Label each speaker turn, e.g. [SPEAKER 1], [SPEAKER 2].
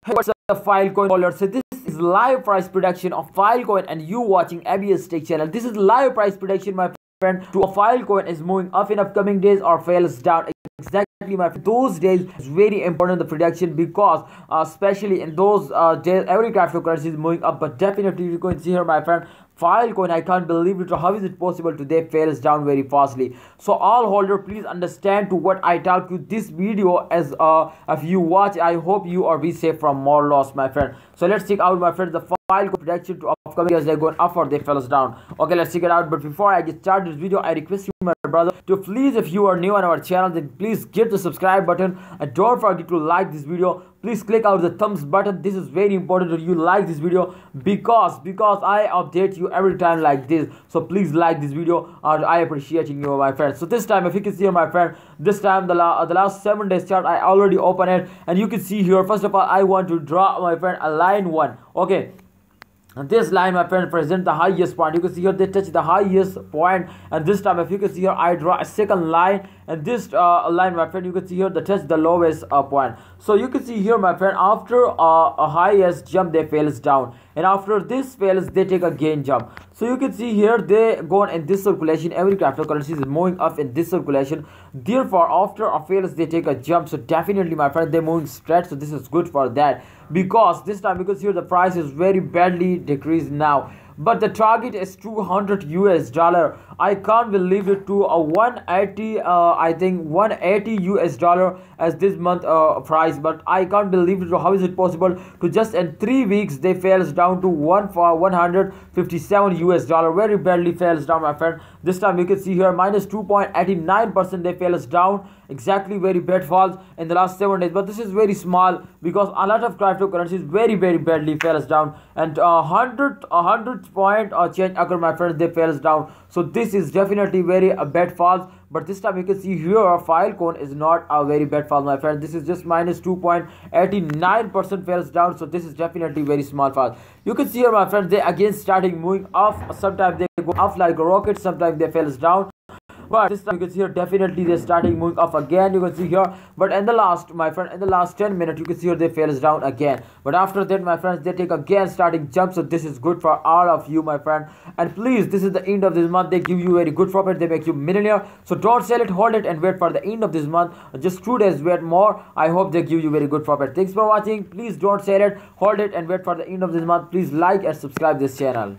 [SPEAKER 1] Hey, what's up, Filecoin holders? So this is live price prediction of Filecoin, and you watching ABS Tech channel. This is live price prediction, my friend. To a Filecoin is moving up in upcoming days or fails down. Exactly, my friend. Those days is very important, the prediction, because especially in those days, every cryptocurrency is moving up. But definitely, you can see here, my friend, Filecoin, I can't believe it. How is it possible today fails down very fastly? So all holder, please understand to what I talk to this video. As if you watch, I hope you are be safe from more loss, my friend. So let's check out, my friend, the Filecoin prediction to upcoming as they're going up or they falls down. Okay, let's check it out. But before I get started this video, I request you, my brother, to please, if you are new on our channel, then please hit the subscribe button and don't forget to like this video. Please click out the thumbs button. This is very important that you like this video, because I update you every time like this. So please like this video, and I appreciating you, my friend. So this time, if you can see here, my friend, this time the last 7 days chart I already opened it, and you can see here, first of all, I want to draw, my friend, a line one. Okay, and this line, my friend, present the highest point. You can see here they touch the highest point, and this time, if you can see here, I draw a second line, and this line, my friend, you can see here they touch the lowest point. So you can see here, my friend, after a highest jump they fails down, and after this fails they take a gain jump. So you can see here they go in this circulation. Every cryptocurrency is moving up in this circulation. Therefore, after a fails they take a jump. So definitely, my friend, they're moving straight. So this is good for that, because this time, because here the price is very badly decreased now, but the target is $200 US. I can't believe it, to a 180 I think $180 US as this month price. But I can't believe it. How is it possible to just in 3 weeks they fails down to 157 US? Very badly fails down, my friend. This time you can see here minus 2.89% they fails down. Exactly, very bad falls in the last 7 days. But this is very small, because a lot of cryptocurrencies very badly fails down, and 100 point change occur, my friends, they fails down. So this is definitely very bad falls. But this time you can see here Filecoin is not a very bad fall, my friend. This is just minus 2.89% fails down. So this is definitely very small fall. You can see here, my friend, they again starting moving up. Sometimes they go up like a rocket, sometimes they fails down. But this time you can see here definitely they're starting moving up again. You can see here, but in the last, my friend, in the last 10 minutes, you can see here they fails down again. But after that, my friends, they take again starting jump. So this is good for all of you, my friend. And please, this is the end of this month. They give you very good profit. They make you millionaire. So don't sell it, hold it, and wait for the end of this month. Just 2 days, wait more. I hope they give you very good profit. Thanks for watching. Please don't sell it, hold it, and wait for the end of this month. Please like and subscribe this channel.